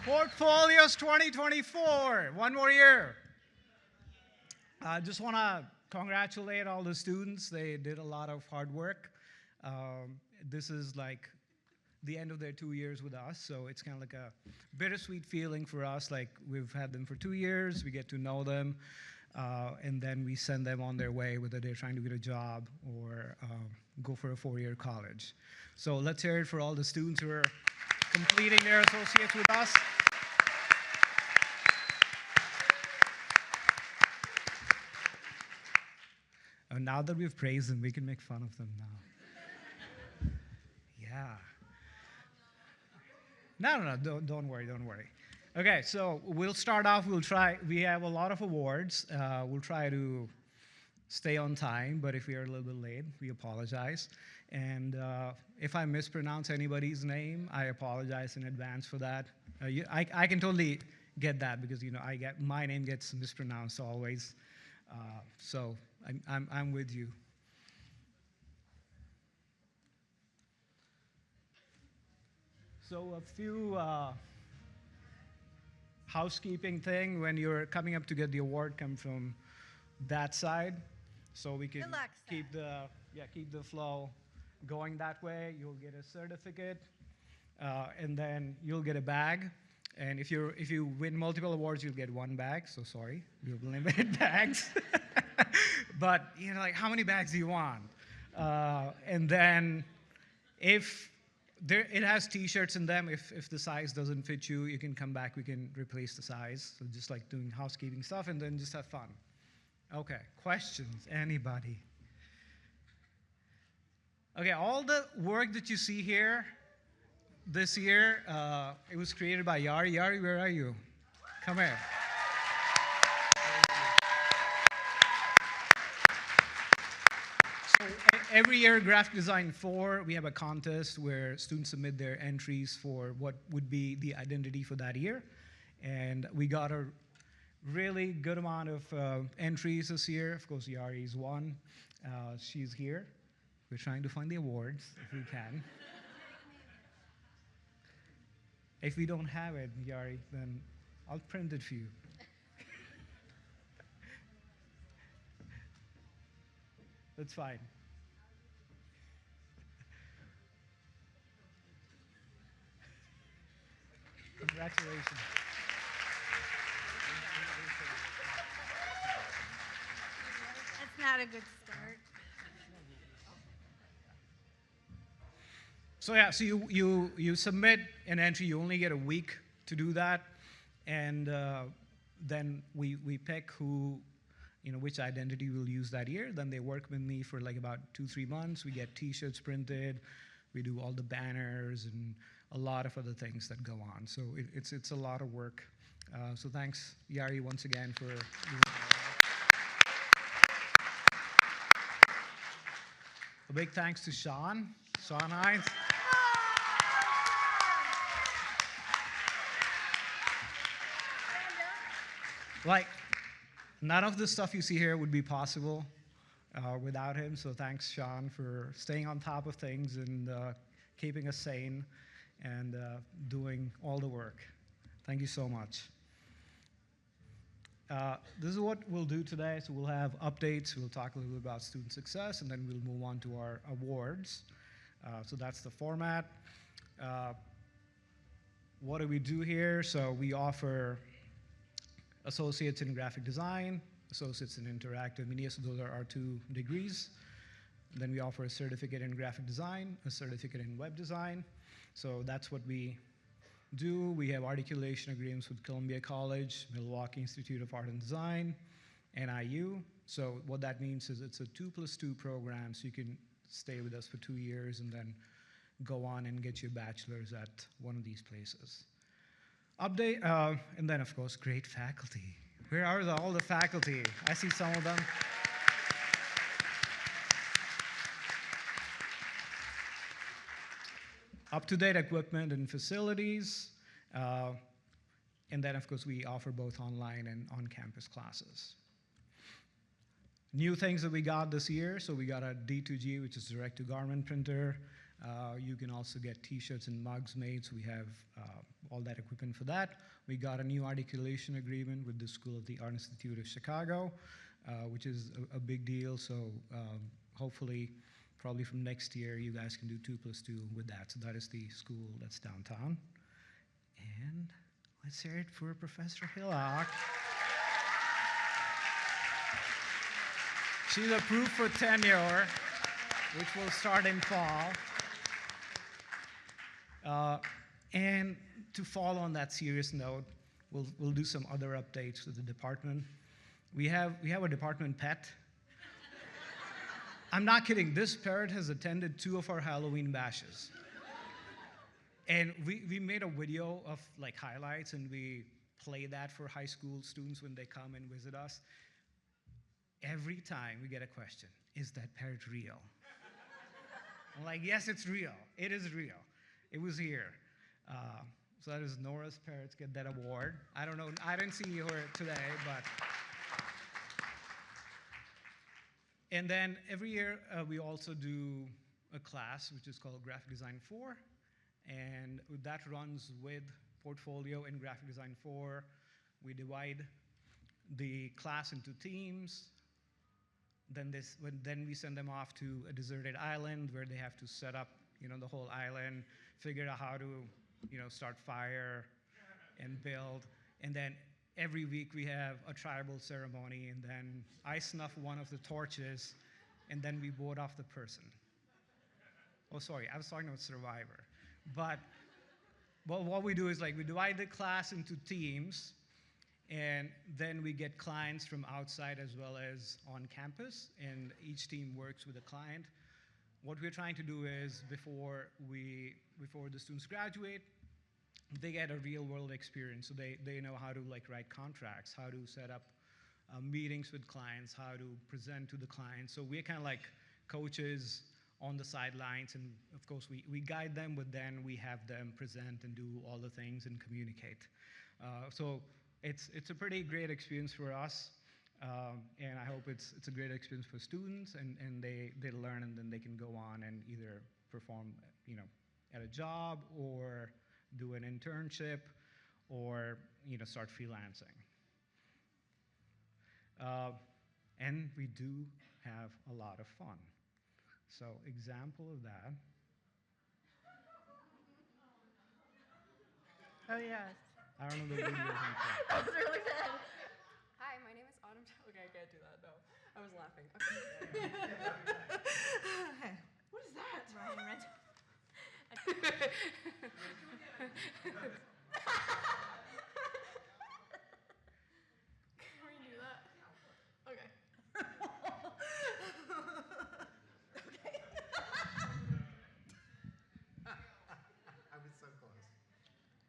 Portfolios 2024, one more year. I just want to congratulate all the students. They did a lot of hard work. This is like the end of their 2 years with us, so it's kind of like a bittersweet feeling for us. Like we've had them for 2 years, we get to know them, and then we send them on their way, whether they're trying to get a job or go for a 4-year college. So let's hear it for all the students who are completing their associates with us. Now that we've praised them, we can make fun of them now. Yeah. No, don't worry. Okay, so we'll start off, we have a lot of awards. We'll try to stay on time, but if we are a little bit late, we apologize. And if I mispronounce anybody's name, I apologize in advance for that. I can totally get that because, my name gets mispronounced always. So I'm with you. So a few housekeeping thing when you're coming up to get the award, come from that side, so we can keep the flow going that way. You'll get a certificate, and then you'll get a bag. And if you win multiple awards, you'll get one bag. So sorry, we have limited bags. But like how many bags do you want? And then if it has T-shirts in them. If the size doesn't fit you, you can come back. We can replace the size. So just like doing housekeeping stuff, and then just have fun. Okay, questions? Anybody? Okay, all the work that you see here this year, it was created by Yari. Yari, where are you? Come here. So every year, Graphic Design 4, we have a contest where students submit their entries for what would be the identity for that year. And we got a really good amount of entries this year. Of course, Yari's one. She's here. We're trying to find the awards if we can. If we don't have it, Yari, then I'll print it for you. That's fine. Congratulations. That's not a good start. So yeah, so you submit an entry. You only get a week to do that, and then we pick which identity we'll use that year. Then they work with me for like about 2-3 months. We get T-shirts printed. We do all the banners and a lot of other things that go on. So it's a lot of work. So thanks, Yari, once again for doing that. A big thanks to Sean Hines. Like, none of the stuff you see here would be possible without him. So thanks, Sean, for staying on top of things and keeping us sane and doing all the work. Thank you so much. This is what we'll do today. So we'll have updates. We'll talk a little bit about student success, and then we'll move on to our awards. So that's the format. What do we do here? So we offer associates in graphic design, associates in interactive media, so those are our 2 degrees. Then we offer a certificate in graphic design, a certificate in web design. So that's what we do. We have articulation agreements with Columbia College, Milwaukee Institute of Art and Design, NIU. So what that means is it's a 2+2 program, so you can stay with us for 2 years and then go on and get your bachelor's at one of these places. Update, and then of course, great faculty. Where are all the faculty? I see some of them. Up-to-date equipment and facilities. And then of course, we offer both online and on-campus classes. New things that we got this year. So we got a D2G, which is direct-to-garment printer. You can also get t-shirts and mugs made, so we have all that equipment for that. We got a new articulation agreement with the School of the Art Institute of Chicago, which is a big deal, so hopefully, probably from next year, you guys can do 2+2 with that. So that is the school that's downtown. And let's hear it for Professor Hillock. She's approved for tenure, which will start in fall. And to follow on that serious note, we'll do some other updates with the department. We have a department pet. I'm not kidding. This parrot has attended 2 of our Halloween bashes. And we made a video of like highlights, and we play that for high school students when they come and visit us. Every time we get a question, is that parrot real? I'm like, yes, it's real. It is real. It was here. So that is Nora's Parrots get that award. I don't know. I didn't see her today, but. And then every year we also do a class which is called Graphic Design 4, and that runs with Portfolio and Graphic Design 4. We divide the class into teams. Then we send them off to a deserted island where they have to set up, the whole island, figure out how to, start fire and build. And then every week we have a tribal ceremony, and then I snuff one of the torches, and then we vote off the person. Oh, sorry, I was talking about Survivor. But what we do is we divide the class into teams, and then we get clients from outside as well as on campus, and each team works with a client. What we're trying to do is before the students graduate, they get a real-world experience, so they know how to write contracts, how to set up meetings with clients, how to present to the clients. So we're kind of like coaches on the sidelines, and of course we guide them, but then we have them present and do all the things and communicate. So it's a pretty great experience for us, and I hope it's a great experience for students, and they learn, and then they can go on and either perform at a job or do an internship or start freelancing. And we do have a lot of fun. So example of that. Oh, yes. I don't know the video. That was really bad. Hi, my name is Autumn. Okay, I can't do that. No, I was laughing. Okay. What is that? Ryan Red. Can we do that? Okay. Okay. I was so close.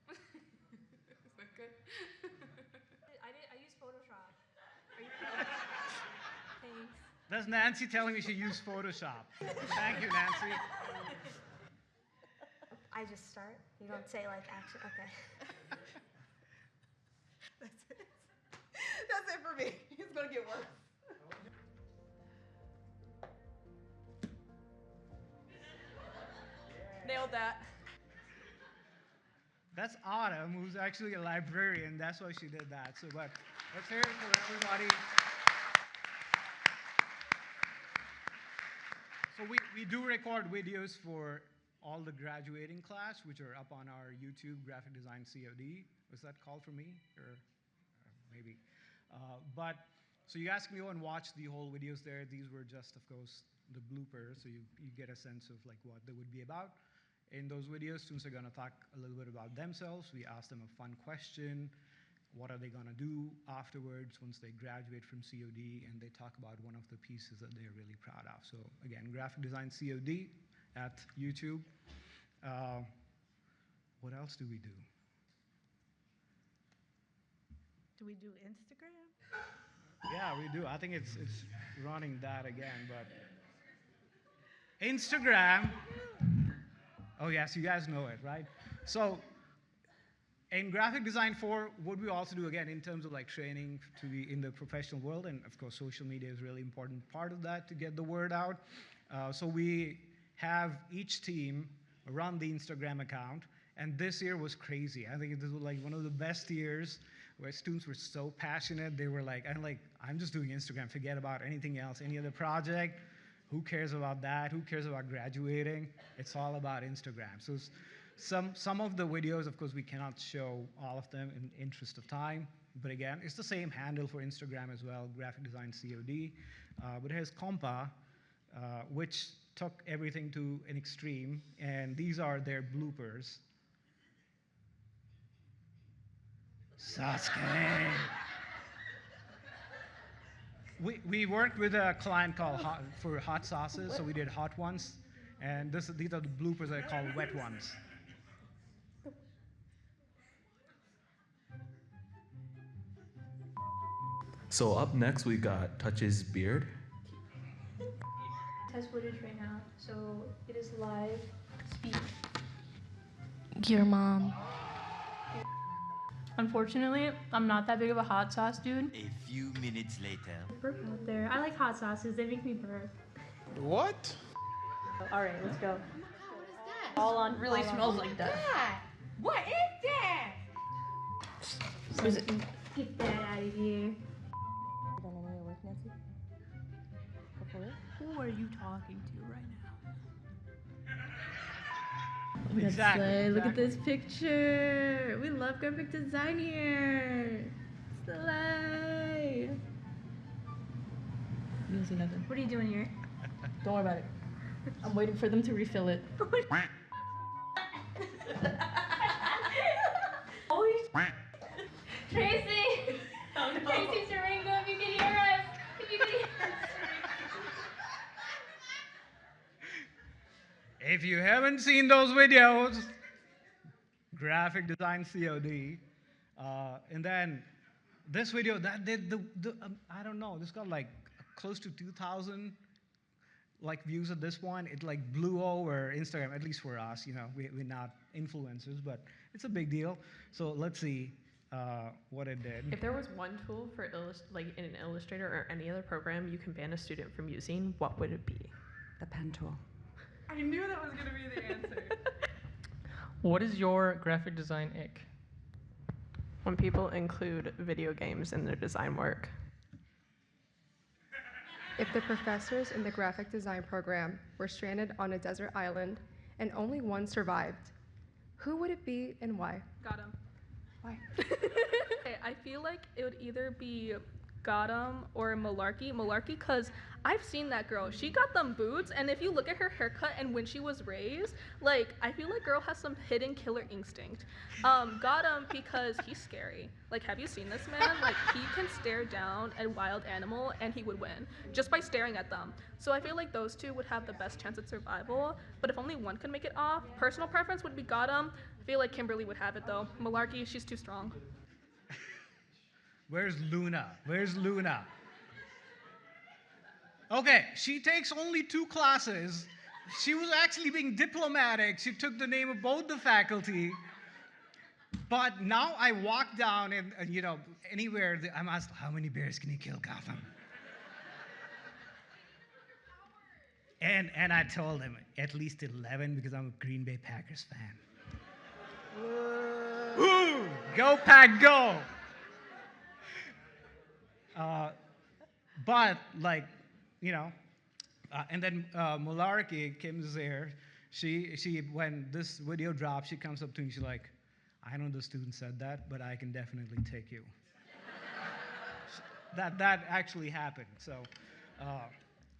Is that good? I use Photoshop. Are you proud? Thanks. That's Nancy telling me she used Photoshop. Thank you, Nancy. I just start? You don't say action? Okay. That's it. That's it for me. It's gonna get worse. Nailed that. That's Autumn, who's actually a librarian. That's why she did that. So, but let's hear it for everybody. So we do record videos for all the graduating class, which are up on our YouTube, Graphic Design COD. Was that called for me? Or maybe. So you guys can go and watch the whole videos there. These were just, of course, the bloopers, so you get a sense of what they would be about. In those videos, students are gonna talk a little bit about themselves. We ask them a fun question. What are they gonna do afterwards once they graduate from COD? And they talk about one of the pieces that they're really proud of. So again, Graphic Design COD at YouTube. What else do we do? Do we do Instagram? Yeah, we do. I think it's running that again, but Instagram. Oh yes, you guys know it, right? So in Graphic Design 4, what we also do again in terms of training to be in the professional world, and of course social media is a really important part of that to get the word out. So we have each team run the Instagram account. And this year was crazy. I think this was like one of the best years where students were so passionate. They were like, I'm just doing Instagram. Forget about anything else, any other project. Who cares about that? Who cares about graduating? It's all about Instagram. So some of the videos, of course, we cannot show all of them in interest of time. But again, it's the same handle for Instagram as well, Graphic Design COD. But here's Compa, which took everything to an extreme. And these are their bloopers. Sasuke. We worked with a client called for hot sauces, so we did hot ones, and these are the bloopers that are called wet ones. So up next we got Touch's beard. Test footage right now, so it is live. Speak. Your mom. Unfortunately, I'm not that big of a hot sauce dude. A few minutes later. Burp out there. I like hot sauces. They make me burp. What? All right, let's go. All on. Really all on. smells like that. What is that? So we can get that out of here. Who are you talking to right now? Exactly. Look at this picture. We love graphic design here. Slay. You don't see nothing. What are you doing here? Don't worry about it. I'm waiting for them to refill it. Tracy! Oh, no. Tracy Siringo, if you can hear us. If you can hear us. If you haven't seen those videos, Graphic Design COD, and then this video that did I don't know, this got like close to 2,000 like views at this point. It like blew over Instagram, at least for us. You know, we're not influencers, but it's a big deal. So let's see what it did. If there was one tool for like in an Illustrator or any other program you can ban a student from using, what would it be? The pen tool. I knew that was gonna be the answer. What is your graphic design ick? When people include video games in their design work. If the professors in the graphic design program were stranded on a desert island and only one survived, who would it be and why? Got him. Why? Okay, I feel like it would either be Gotham or Malarkey. Malarkey, because I've seen that girl. She got them boots, and if you look at her haircut and when she was raised, like, I feel like girl has some hidden killer instinct. Gotham, because he's scary. Like, have you seen this man? Like, he can stare down a wild animal and he would win just by staring at them. So I feel like those two would have the best chance at survival, but if only one could make it off, personal preference would be Gotham. I feel like Kimberly would have it though. Malarkey, she's too strong. Where's Luna? Where's Luna? Okay, she takes only 2 classes. She was actually being diplomatic. She took the name of both the faculty. But now I walk down and you know, anywhere, I'm asked, how many bears can you kill, Gotham? And I told him, at least 11, because I'm a Green Bay Packers fan. Ooh, go Pack, go! But like, you know, and then Malarkey, Kim's there. She when this video dropped, she comes up to me. She's like, "I know the student said that, but I can definitely take you." that actually happened. So,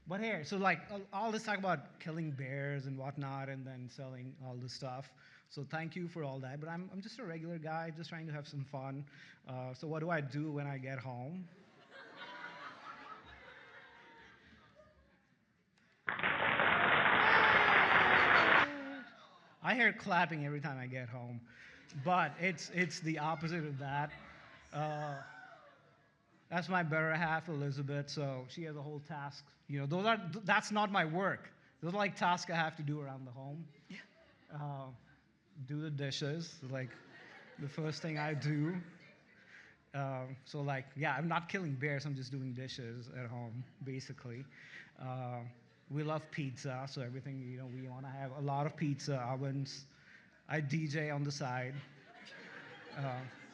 but here, so like all this talk about killing bears and whatnot, and then selling all this stuff. So thank you for all that. But I'm just a regular guy, just trying to have some fun. So what do I do when I get home? I hear clapping every time I get home, but it's the opposite of that. That's my better half, Elizabeth. So she has a whole task. You know, that's not my work. Those are like tasks I have to do around the home. Do the dishes, like the first thing I do. So like, yeah, I'm not killing bears. I'm just doing dishes at home, basically. We love pizza, so everything, we want to have a lot of pizza ovens. I DJ on the side.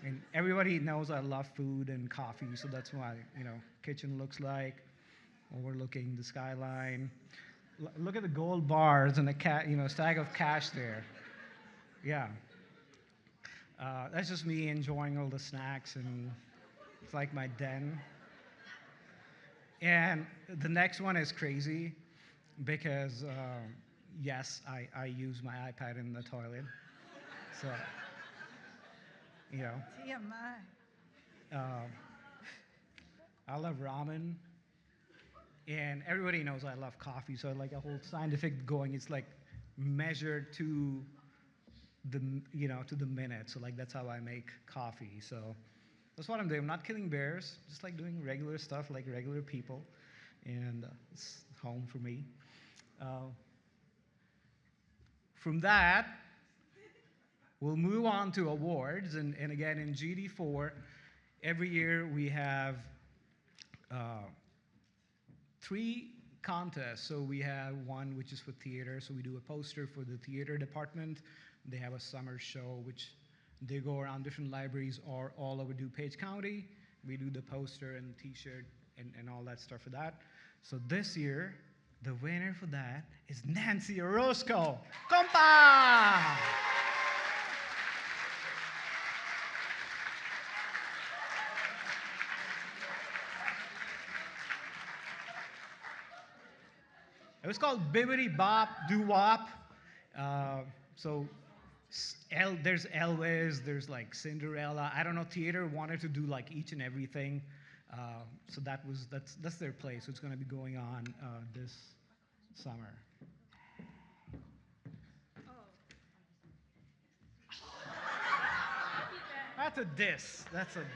And everybody knows I love food and coffee, so that's why, kitchen looks like, overlooking the skyline. Look at the gold bars and the stack of cash there. Yeah. That's just me enjoying all the snacks, and it's like my den. And the next one is crazy because, yes, I use my iPad in the toilet. So, TMI. I love ramen. And everybody knows I love coffee, so like a whole scientific going, it's like measured to the minute. So like that's how I make coffee. So that's what I'm doing. I'm not killing bears, just like doing regular stuff like regular people. And it's home for me. From that, we'll move on to awards. And again, in GD4, every year we have 3 contests. So we have one which is for theater. So we do a poster for the theater department. They have a summer show which they go around different libraries or all over DuPage County. We do the poster and t-shirt and all that stuff for that. So this year, the winner for that is Nancy Orozco. Compa! It was called Bibbidi Bop Doo Wop. So there's Elvis, there's like Cinderella. I don't know, theater wanted to do like each and everything. So that's their play. So it's going to be going on this summer. That's a diss. That's a diss.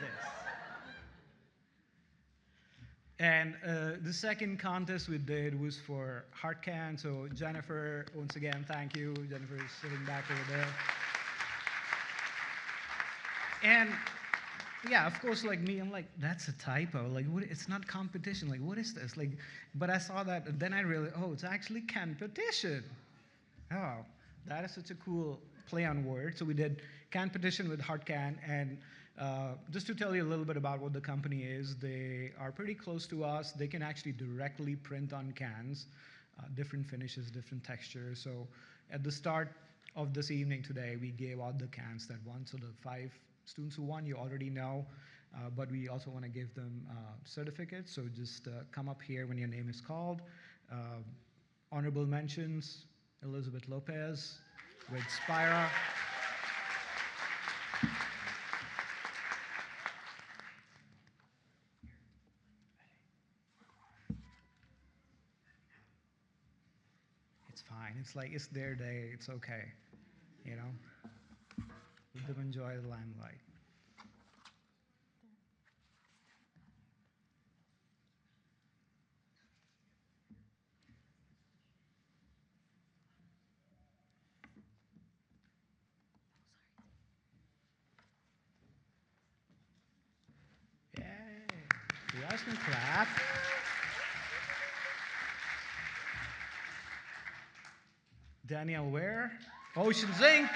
And the second contest we did was for HeartCan. So Jennifer, once again, thank you. Jennifer is sitting back over there. And yeah, of course, like me, I'm like, that's a typo. Like, it's not competition. Like, what is this? Like, but I saw that, and then I realized, oh, it's actually competition. Oh, that is such a cool play on words. So we did competition with HeartCan, and just to tell you a little bit about what the company is, they are pretty close to us. They can actually directly print on cans, different finishes, different textures. So at the start of this evening today, we gave out the cans that won. So the 5 students who won, you already know, but we also want to give them certificates. So just come up here when your name is called. Honorable mentions, Elizabeth Lopez with Spira. It's fine. It's like, it's their day. It's okay. Let them enjoy the limelight. Yay. You guys can clap. Danielle Ware, Oceans Inc.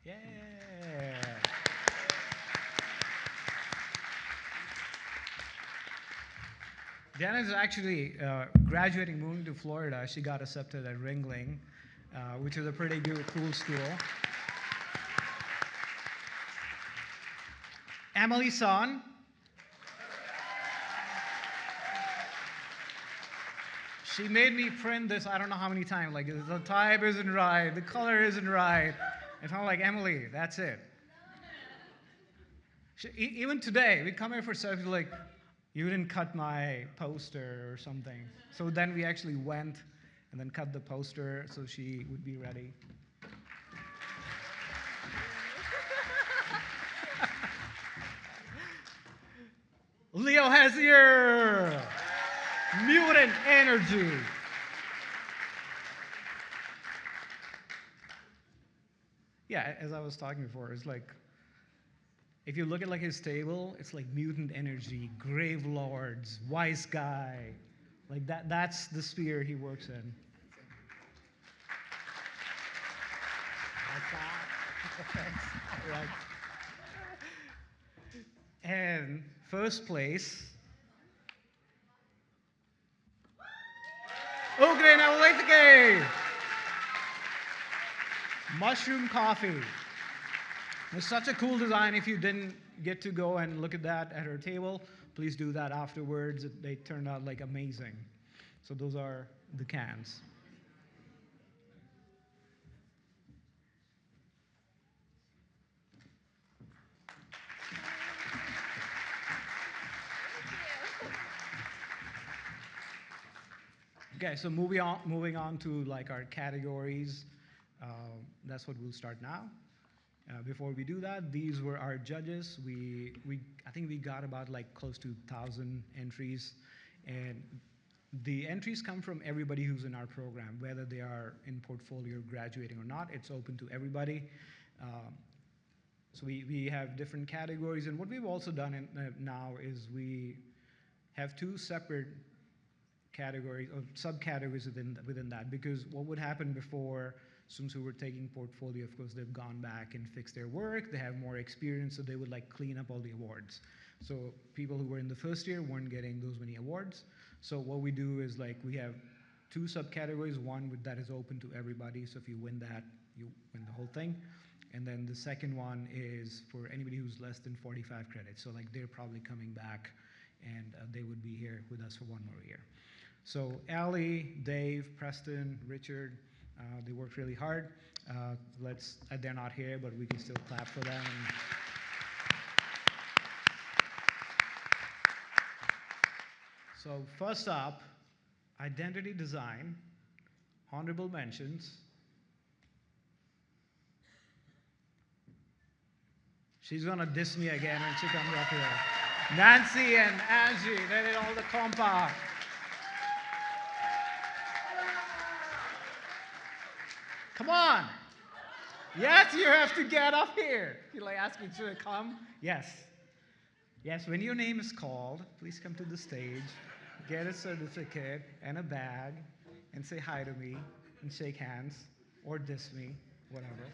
Yeah. Diana is actually graduating, moving to Florida. She got accepted at Ringling, which is a pretty cool school. Emily Son. She made me print this I don't know how many times. Like, the type isn't right, the color isn't right. And I'm like, Emily, that's it. Even today, we come here for selfies, like, you didn't cut my poster or something. So then we actually went and then cut the poster so she would be ready. Leo Hessier, Mutant energy. Yeah, as I was talking before, it's like, if you look at like his table, it's like mutant energy, grave lords, wise guy. Like that's the sphere he works in. Thanks. Right. And first place, Ugre Nawaitike. Mushroom coffee. It's such a cool design. If you didn't get to go and look at that at her table, please do that afterwards. They turned out like amazing. So those are the cans. Okay, so moving on to like our categories. That's what we'll start now. Before we do that, these were our judges. I think we got about like close to 1,000 entries, and the entries come from everybody who's in our program, whether they are in portfolio, graduating or not. It's open to everybody. So we have different categories, and what we've also done now is we have 2 separate categories or subcategories within that, because what would happen before, students who were taking portfolio, of course, they've gone back and fixed their work, they have more experience, so they would like clean up all the awards. So people who were in the first year weren't getting those many awards. So what we do is like we have 2 subcategories, one that is open to everybody, so if you win that, you win the whole thing. And then the second one is for anybody who's less than 45 credits. So like they're probably coming back and they would be here with us for 1 more year. So Allie, Dave, Preston, Richard, they worked really hard. They're not here, but we can still clap for them. So first up, identity design, honorable mentions. She's gonna diss me again when she comes up here. Nancy and Angie, they did all the compa. Come on. Yes, you have to get up here. You like ask me to come? Yes. Yes, when your name is called, please come to the stage, get a certificate and a bag, and say hi to me, and shake hands, or diss me, whatever.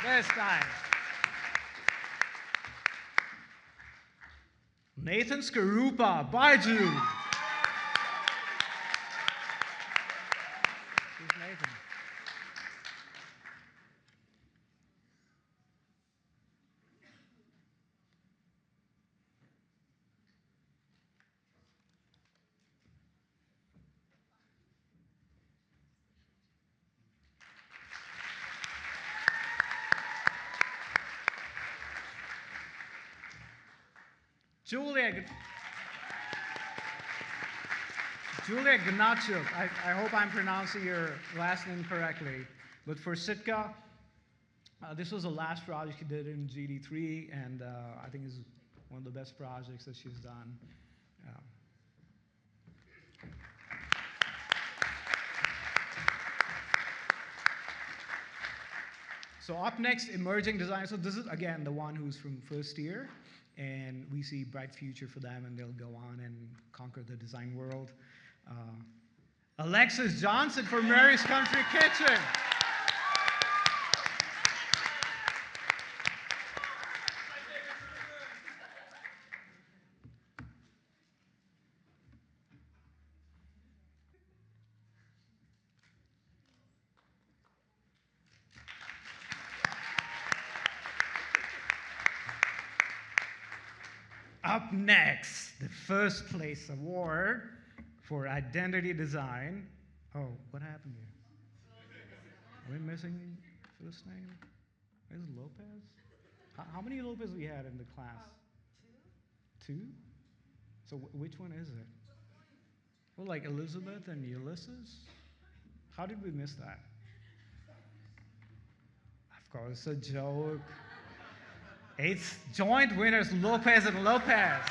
This time. Nathan Skarupa, Baiju. Who's Nathan? Julia Gnachuk. I hope I'm pronouncing your last name correctly. But for Sitka, this was the last project she did in GD3, and I think it's one of the best projects that she's done. So up next, emerging design. So this is, again, the one who's from first year, and we see bright future for them, and they'll go on and conquer the design world. Alexis Johnson for Mary's Country Kitchen. Up next, the first place award for identity design. Oh, what happened here? Are we missing first name? Is it Lopez? How many Lopez we had in the class? 2. 2? So which one is it? Well, like Elizabeth and Ulysses? How did we miss that? course, a joke. It's joint winners, Lopez and Lopez.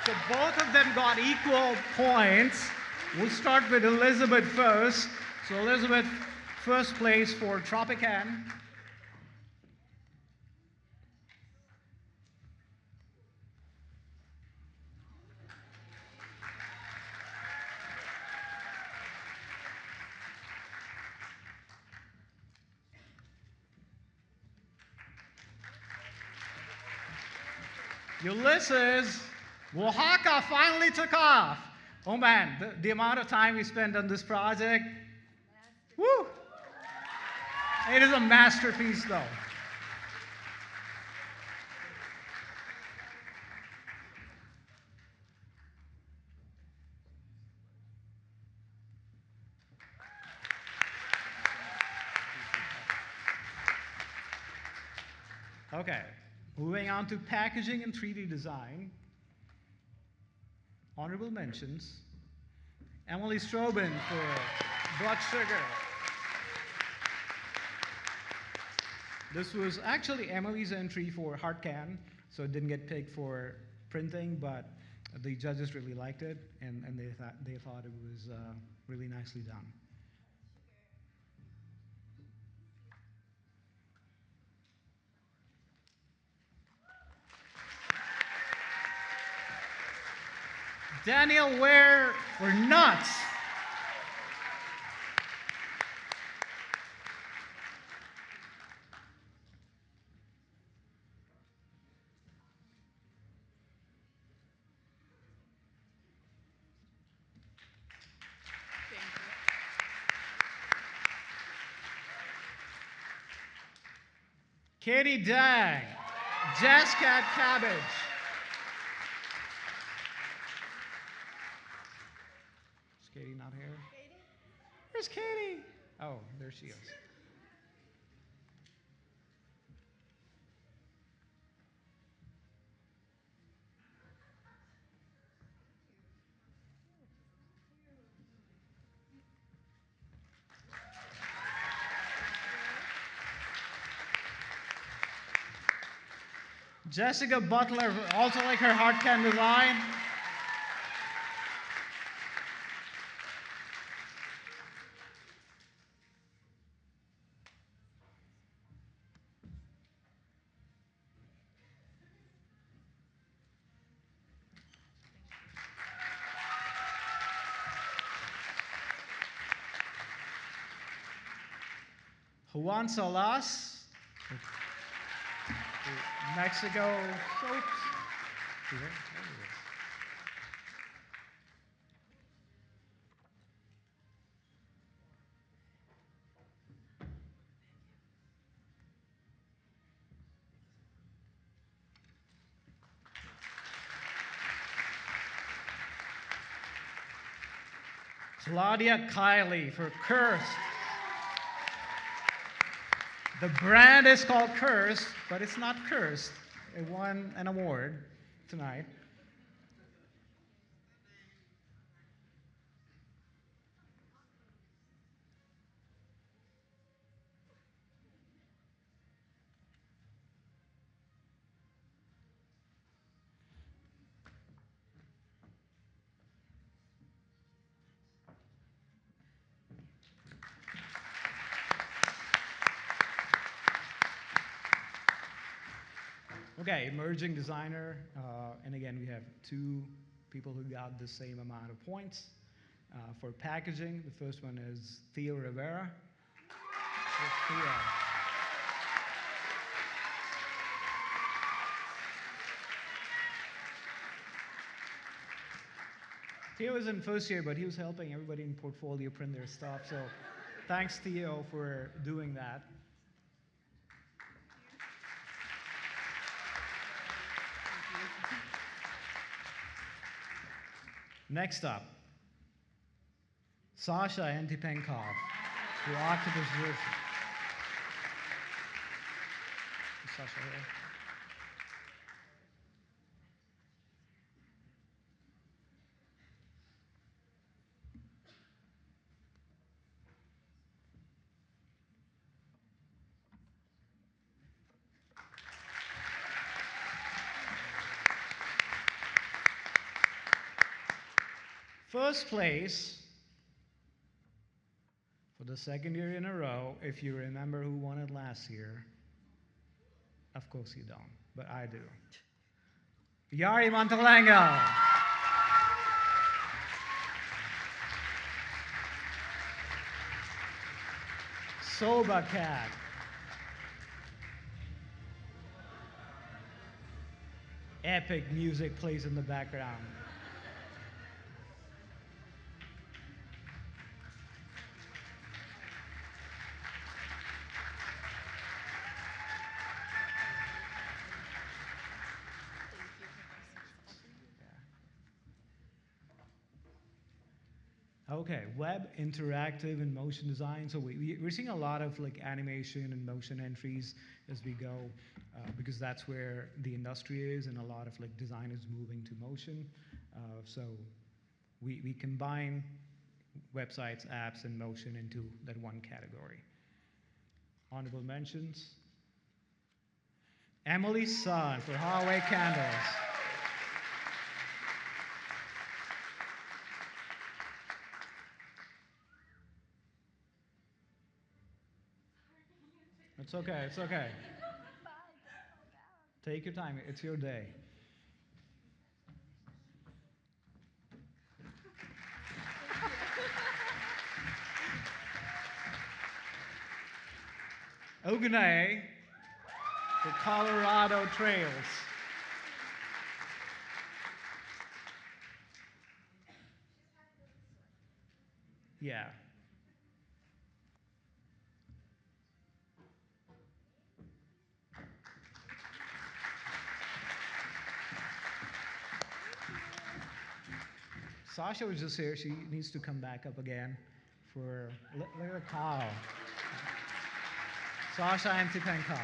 So both of them got equal points. We'll start with Elizabeth first. So Elizabeth, first place for Tropican. Ulysses, Oaxaca finally took off. Oh man, the amount of time we spent on this project, woo! It is a masterpiece though. Okay, moving on to packaging and 3D design. Honorable mentions. Emily Strobin for Blood Sugar. This was actually Emily's entry for Heartcan, so it didn't get picked for printing, but the judges really liked it, and they thought it was really nicely done. Daniel Ware for Nuts. Katie Dang, Jazz Cat Cabbage. Is Katie not here? Katie? Where's Katie? Oh, there she is. Jessica Butler, also like her Heartcan design. Juan Salas, Mexico soaps. There it is. Claudia Kiley for Cursed. The brand is called Cursed, but it's not cursed. It won an award tonight. Okay, emerging designer, and again, we have two people who got the same amount of points. For packaging, the first one is Theo Rivera. Theo. Theo is in first year, but he was helping everybody in portfolio print their stuff, so thanks, Theo, for doing that. Next up, Sasha Antipenkov for Octopus Version. Is Sasha here? First place for the second year in a row, if you remember who won it last year. Of course you don't, but I do. Yari Montalengo. Soba Cat. Epic music plays in the background. Okay, web, interactive, and motion design. So we're seeing a lot of like animation and motion entries as we go, because that's where the industry is, and a lot of like design is moving to motion. So we combine websites, apps, and motion into that one category. Honorable mentions. Emily Sun for Hallway Candles. It's okay, it's okay. Take your time, it's your day. Ogunay for Colorado Trails. Yeah. Sasha was just here. She needs to come back up again for look at the cow. Sasha Antipenka.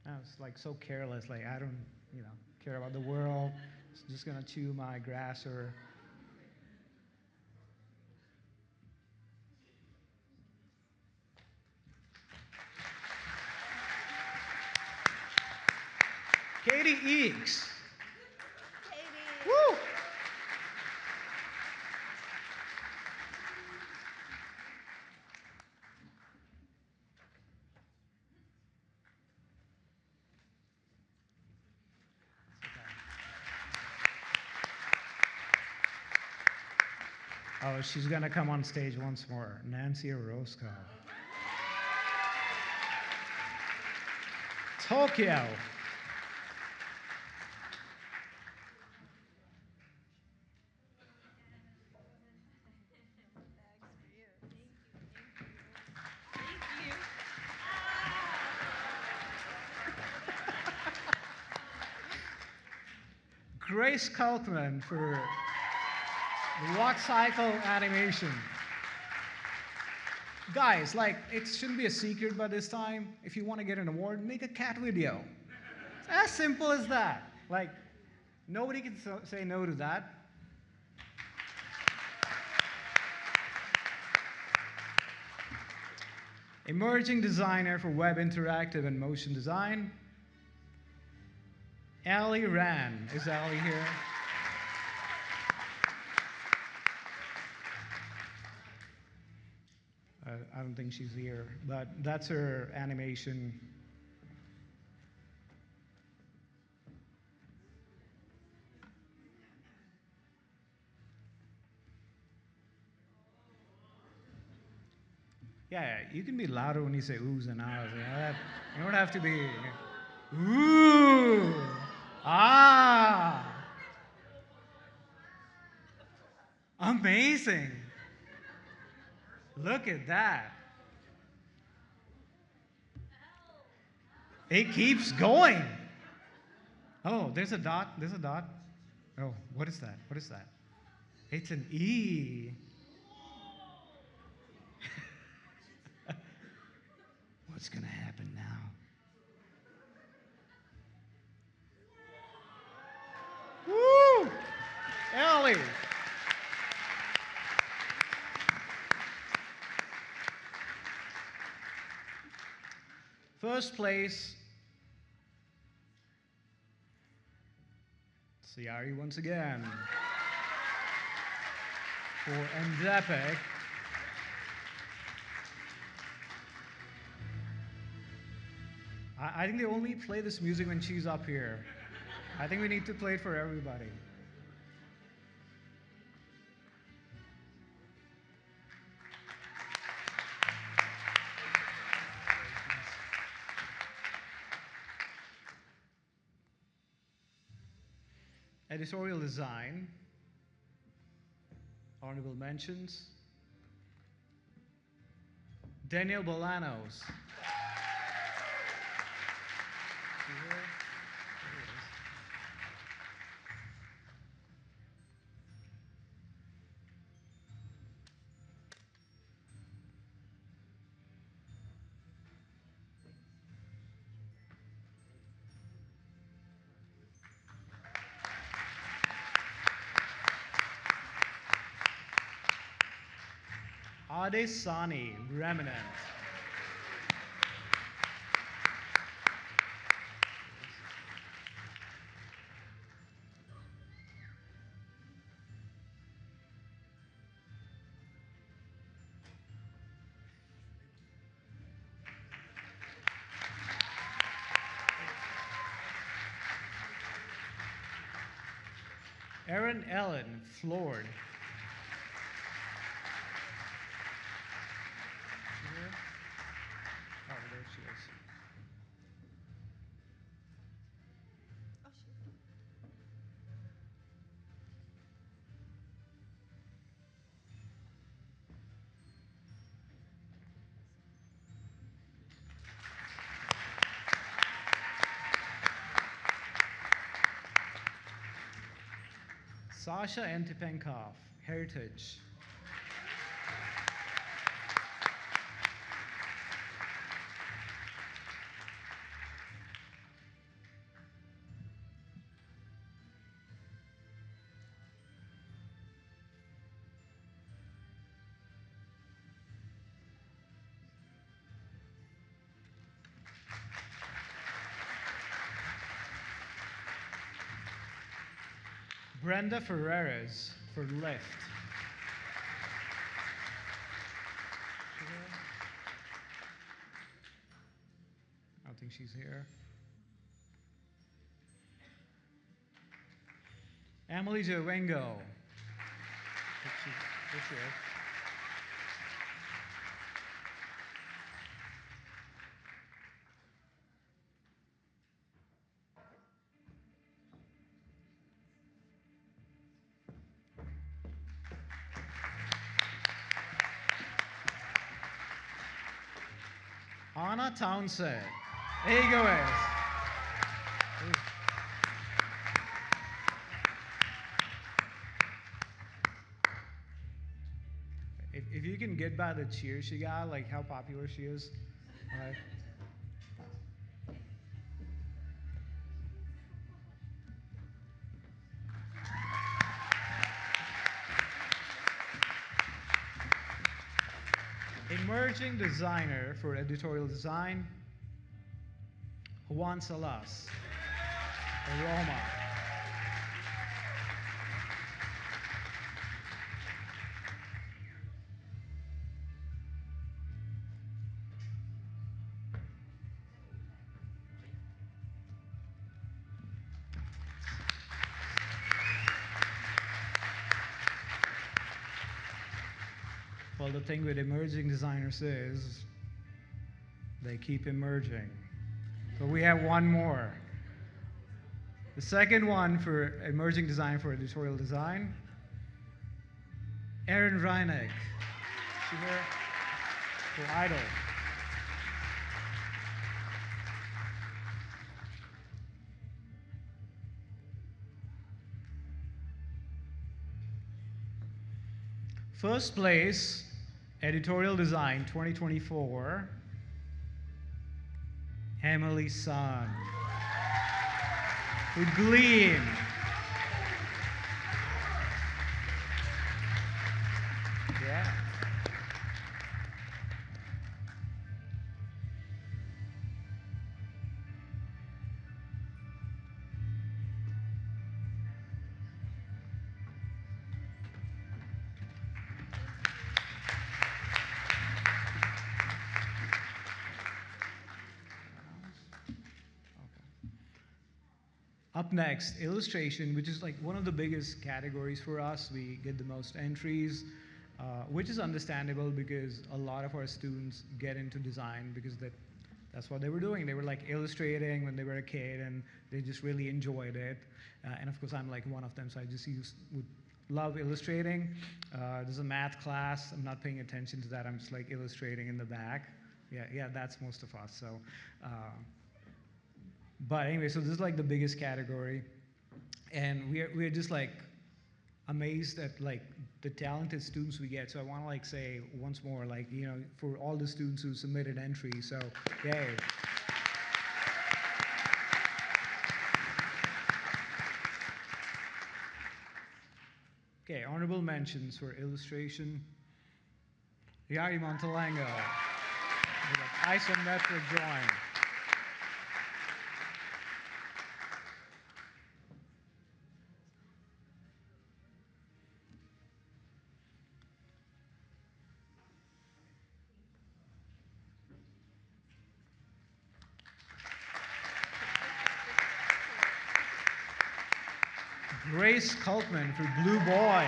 I was like so careless. Like I don't, care about the world. Just gonna chew my grass or. Katie Eakes. Katie. Woo! Oh, she's gonna come on stage once more. Nancy Orozco. Tokyo. Grace Kaufman for Watt Cycle Animation. Guys, like, it shouldn't be a secret by this time. If you want to get an award, make a cat video. It's as simple as that. Like, nobody can say no to that. Emerging designer for web interactive and motion design. Ali Ran. Is Ali here? I don't think she's here, but that's her animation. Yeah, you can be louder when you say oohs and ahs. You don't have to be ooh, ah, amazing. Look at that. It keeps going. Oh, there's a dot. There's a dot. Oh, what is that? What is that? It's an E. What's going to happen now? Woo! Ellie. First place Ciari once again. For Endepic, I think they only play this music when she's up here. I think we need to play it for everybody. Editorial design, honorable mentions. Daniel Bolanos. Ade Sani, Remnant. Erin Ellen, Floored. Oh, there she is. Sasha Antipenkov, Heritage. Brenda Ferreras for Lift. I don't think she's here. Emily Jowengo. There she is. Anna Townsend. There you go, es. If you can get by the cheer she got, like how popular she is, right? Emerging designer for editorial design, Juan Salas, Roma. Well, the thing with emerging designers is they keep emerging. So we have one more. The second one for emerging design for editorial design, Erin Reineck. She here for Idol. First place, editorial design 2024, Emily Sun. With Gleam. Yeah. Up next, illustration, which is like one of the biggest categories for us. We get the most entries, which is understandable because a lot of our students get into design because that's what they were doing. They were like illustrating when they were a kid, and they just really enjoyed it. And of course, I'm like one of them, so I just would love illustrating. There's a math class. I'm not paying attention to that. I'm just like illustrating in the back. Yeah, that's most of us. So. But anyway, so this is like the biggest category, and we're just like amazed at like the talented students we get. So I want to like say once more, like, you know, for all the students who submitted entries, so yay. Okay, honorable mentions for illustration. Yari Montalengo, isometric drawing. Grace Cultman for Blue Boy.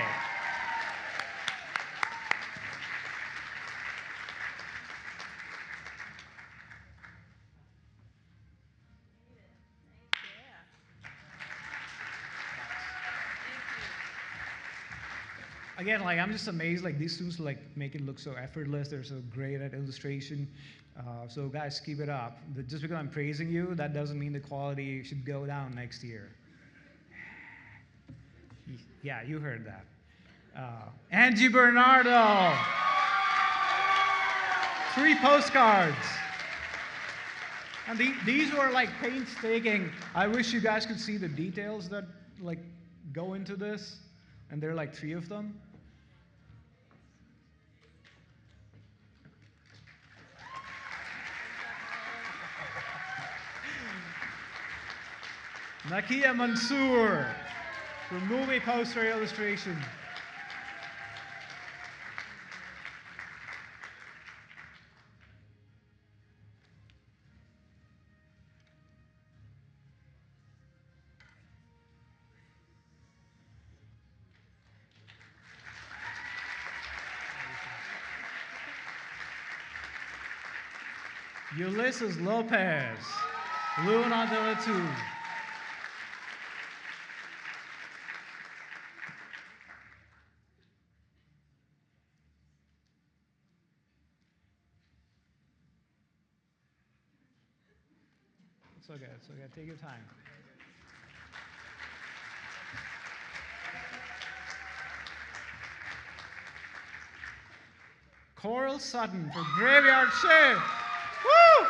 Again, like I'm just amazed, like these students like make it look so effortless. They're so great at illustration. So guys, keep it up. Just because I'm praising you, that doesn't mean the quality should go down next year. Yeah, you heard that. Angie Bernardo. 3 postcards. And these were like painstaking. I wish you guys could see the details that like go into this. And there are like 3 of them. Nakia Mansour for movie poster illustration. Ulysses Lopez, Luna de la Tour. It's okay, it's okay. Take your time. Coral Sutton for Graveyard Shift. Woo!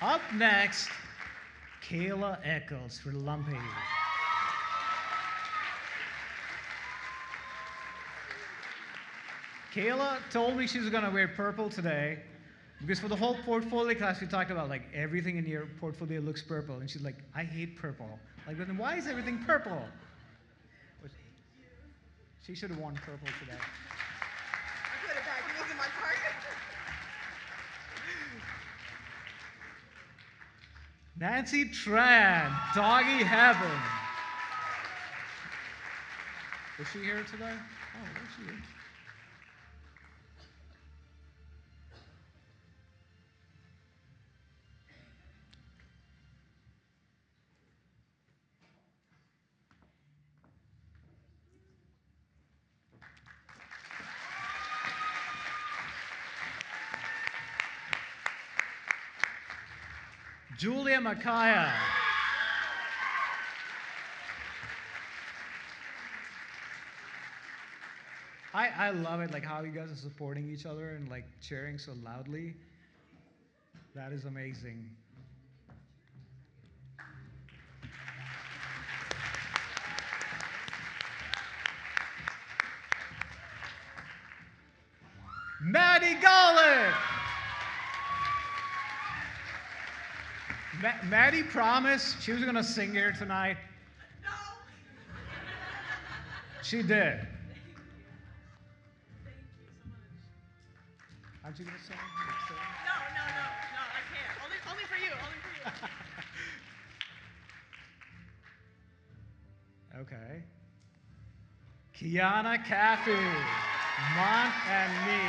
Up next, Kayla Eccles for Lumpy. Kayla told me she was gonna wear purple today because for the whole portfolio class we talked about like everything in your portfolio looks purple, and she's like, I hate purple. Like, then why is everything purple? But she should have worn purple today. I put it back. It wasn't my target. Nancy Tran, Doggy Heaven. Was she here today? Oh, where's she here? Julia Makaya. I love it, like how you guys are supporting each other and like cheering so loudly. That is amazing. Maddie Golick. Maddie promised she was going to sing here tonight. No. She did. Thank you so much. Aren't you going to sing? No, I can't. Only for you. Okay. Kiana Caffey, Mont and me.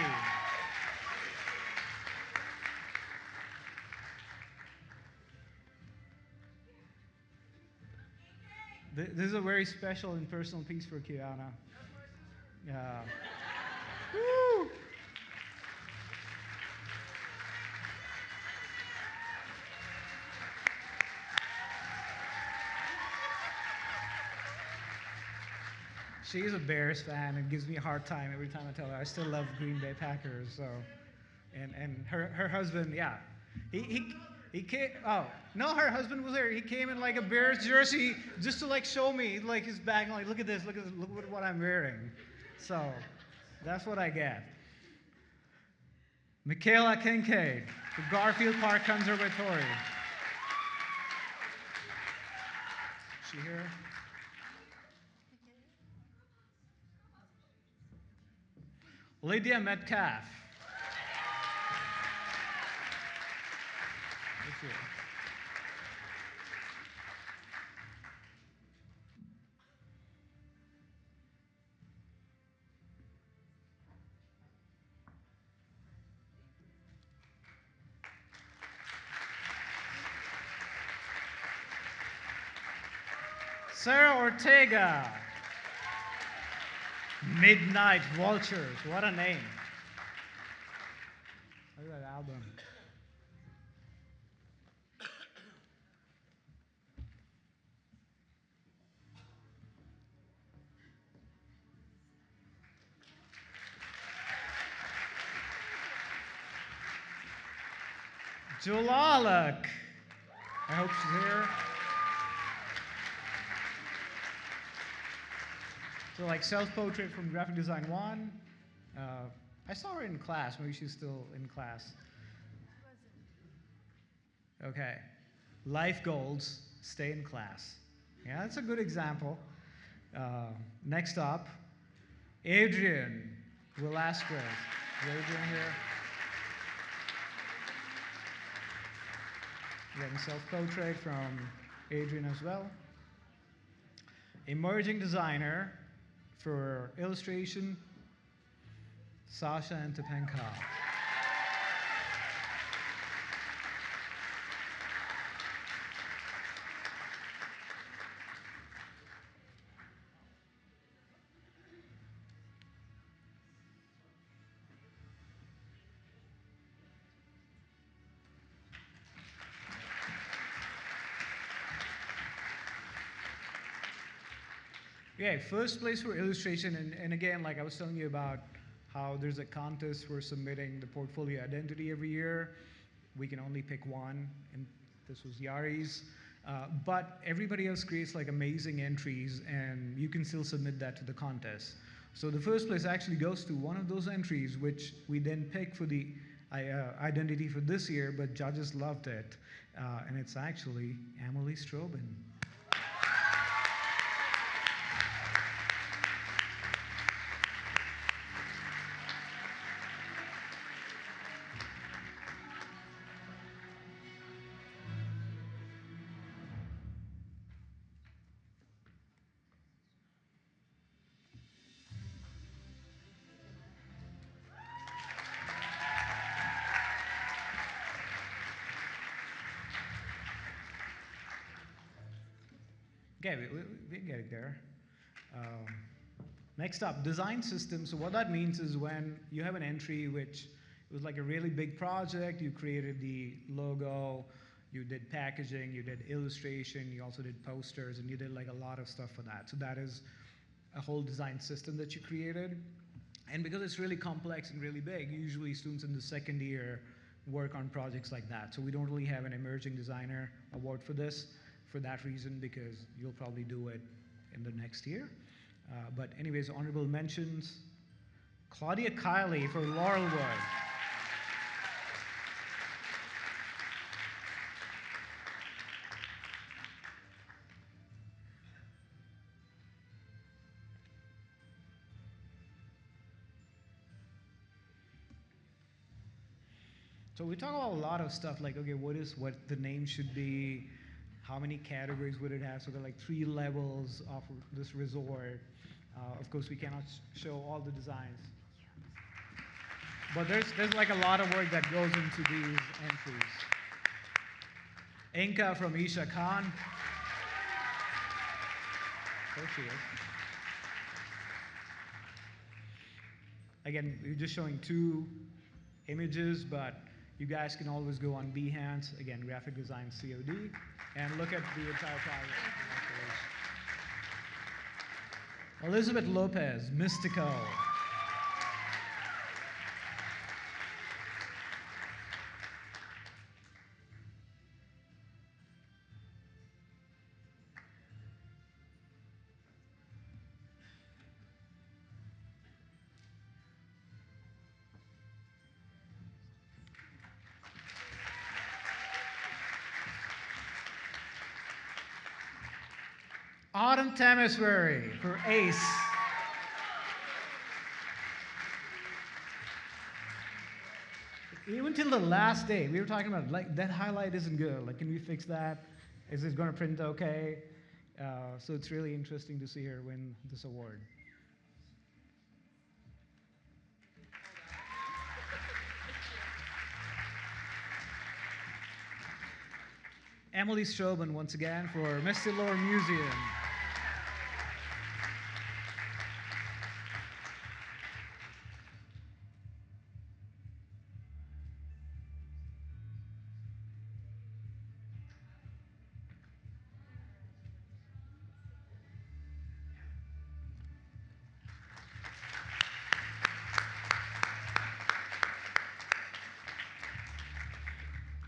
This is a very special and personal piece for Kiana. Yeah. Woo! She's a Bears fan and gives me a hard time every time I tell her I still love Green Bay Packers. So, and her husband, yeah, he came. Oh no, her husband was there. He came in like a Bears jersey just to like show me like his bag. Like look at this, look at what I'm wearing. So that's what I get. Michaela Kincaid, the Garfield Park Conservatory. Is she here? Lydia Metcalf. Thank you. Sarah Ortega. Midnight Vultures. What a name. Look at that album. Julalak. I hope she's here. So like self-portrait from Graphic Design 1. I saw her in class. Maybe she's still in class. Okay. Life goals, stay in class. Yeah, that's a good example. Next up, Adrian Velasquez. Is Adrian here? Again, self-portrait from Adrian as well. Emerging designer for illustration, Sasha Antopenko. Okay, first place for illustration, and again, like I was telling you about how there's a contest for submitting the portfolio identity every year. We can only pick one, and this was Yari's. But everybody else creates like amazing entries, and you can still submit that to the contest. So the first place actually goes to one of those entries, which we then pick for the identity for this year, but judges loved it. And it's actually Emily Strobin. Okay, we get it there. Next up, design systems. So what that means is when you have an entry which was like a really big project, you created the logo, you did packaging, you did illustration, you also did posters, and you did like a lot of stuff for that. So that is a whole design system that you created. And because it's really complex and really big, usually students in the second year work on projects like that. So we don't really have an emerging designer award for this for that reason, because you'll probably do it in the next year. But anyways, honorable mentions, Claudia Kiley for Laurelwood. So we talk about a lot of stuff like, okay, what the name should be, how many categories would it have? So there are like 3 levels of this resort. Of course, we cannot show all the designs. But there's like a lot of work that goes into these entries. Inca from Isha Khan. There she is. Again, we're just showing 2 images, but you guys can always go on Behance, again, graphic design COD, and look at the entire project. Elizabeth Lopez, Mystico. Autumn Temesbury for ACE. Even till the last day, we were talking about like that highlight isn't good. Like, can we fix that? Is it going to print okay? So it's really interesting to see her win this award. Emily Strobin once again for Misty Lore Museum.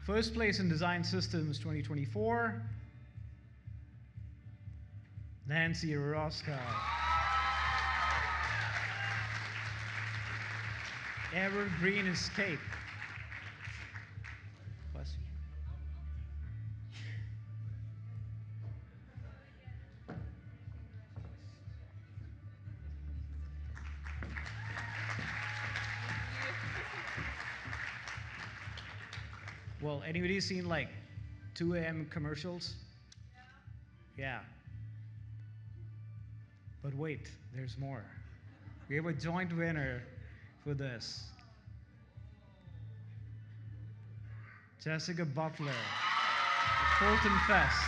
First place in Design Systems 2024, Nancy Roscoe. Evergreen Escape. Bless you. Well, anybody seen like 2 a.m. commercials? Yeah. But wait, there's more. We have a joint winner for this. Jessica Butler, Fulton Fest.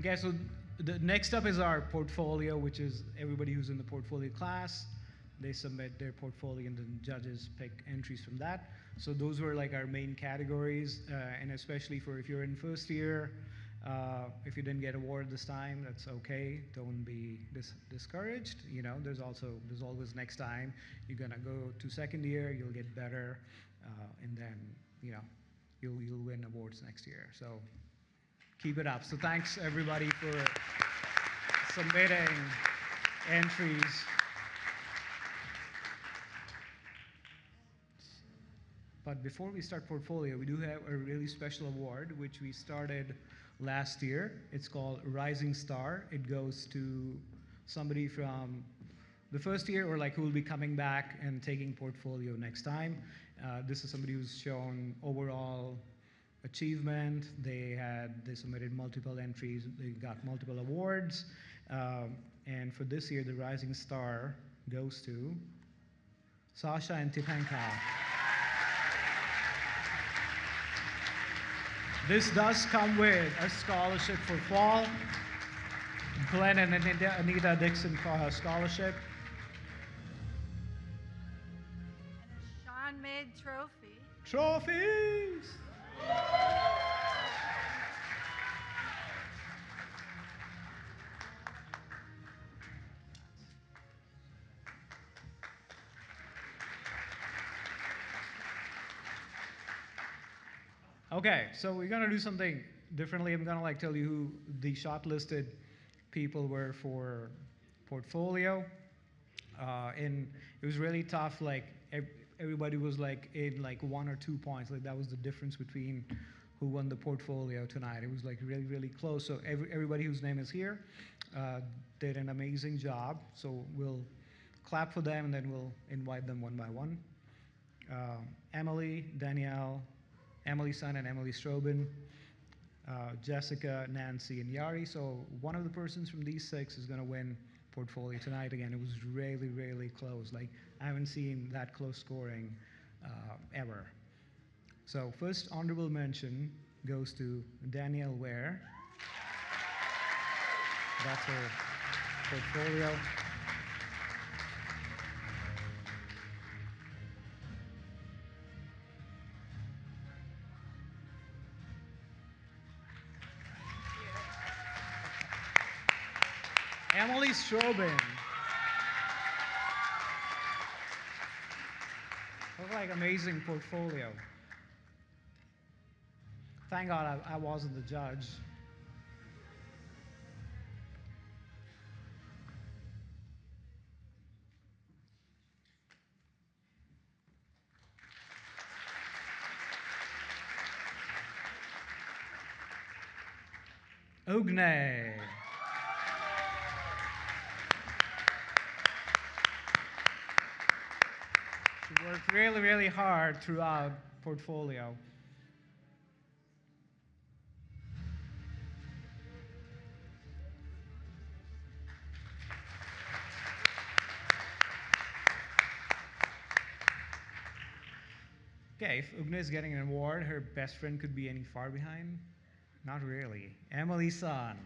Okay, so the next up is our portfolio, which is everybody who's in the portfolio class. They submit their portfolio and then judges pick entries from that. So those were like our main categories, and especially for if you're in first year, if you didn't get award this time, that's okay. Don't be discouraged. You know, there's always next time. You're gonna go to second year, you'll get better, and then you'll win awards next year. So keep it up. So thanks everybody for submitting entries. But before we start portfolio, we do have a really special award, which we started last year. It's called Rising Star. It goes to somebody from the first year or like who will be coming back and taking portfolio next time. This is somebody who's shown overall achievement. They submitted multiple entries. They got multiple awards. And for this year, the Rising Star goes to Sasha and Tipanka. This does come with a scholarship for fall. Glenn and Anita Dixon scholarship. And a Sean Made trophy. Trophies! Okay, so we're gonna do something differently. I'm gonna like tell you who the shortlisted people were for portfolio. And it was really tough. Like everybody was like in like 1 or 2 points. Like that was the difference between who won the portfolio tonight. It was like really, really close. So everybody whose name is here did an amazing job. So we'll clap for them, and then we'll invite them one by one. Emily, Danielle, Emily Sun, and Emily Strobin, Jessica, Nancy, and Yari. So one of the persons from these 6 is going to win portfolio tonight. Again, it was really, really close. Like I haven't seen that close scoring ever. So first honorable mention goes to Danielle Ware. That's her portfolio. Emily Strobin. Look like amazing portfolio. Thank God I wasn't the judge. Ugne. She worked really, really hard throughout portfolio. Okay, if Ugne is getting an award, her best friend could be any far behind? Not really. Emily Sun.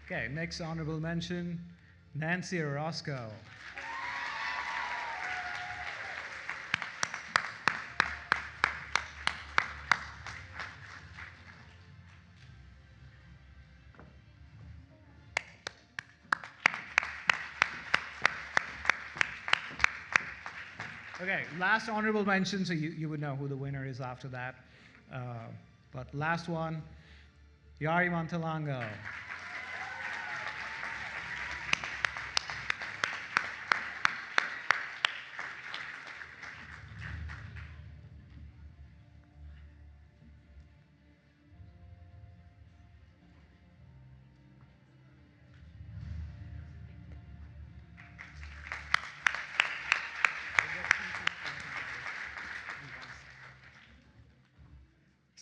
Okay, next honorable mention, Nancy Orozco. Okay, last honorable mention, so you would know who the winner is after that. But last one, Yari Montelango.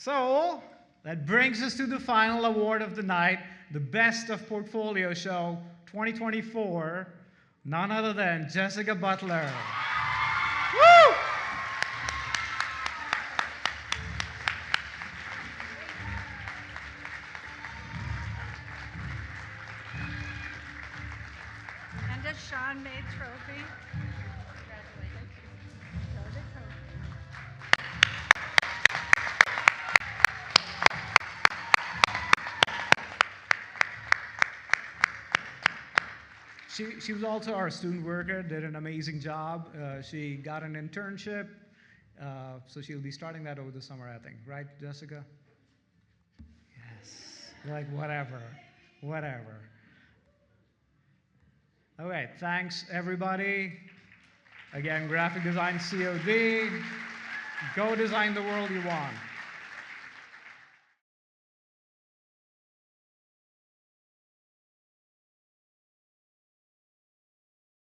So that brings us to the final award of the night, the Best of Portfolio Show 2024, none other than Jessica Butler. Woo! And a Sean May trophy. Congratulations. Go to Coke. She was also our student worker, did an amazing job. She got an internship, so she'll be starting that over the summer, I think. Right, Jessica? Yes. Like, whatever. Okay, thanks, everybody. Again, Graphic Design COD. Go design the world you want.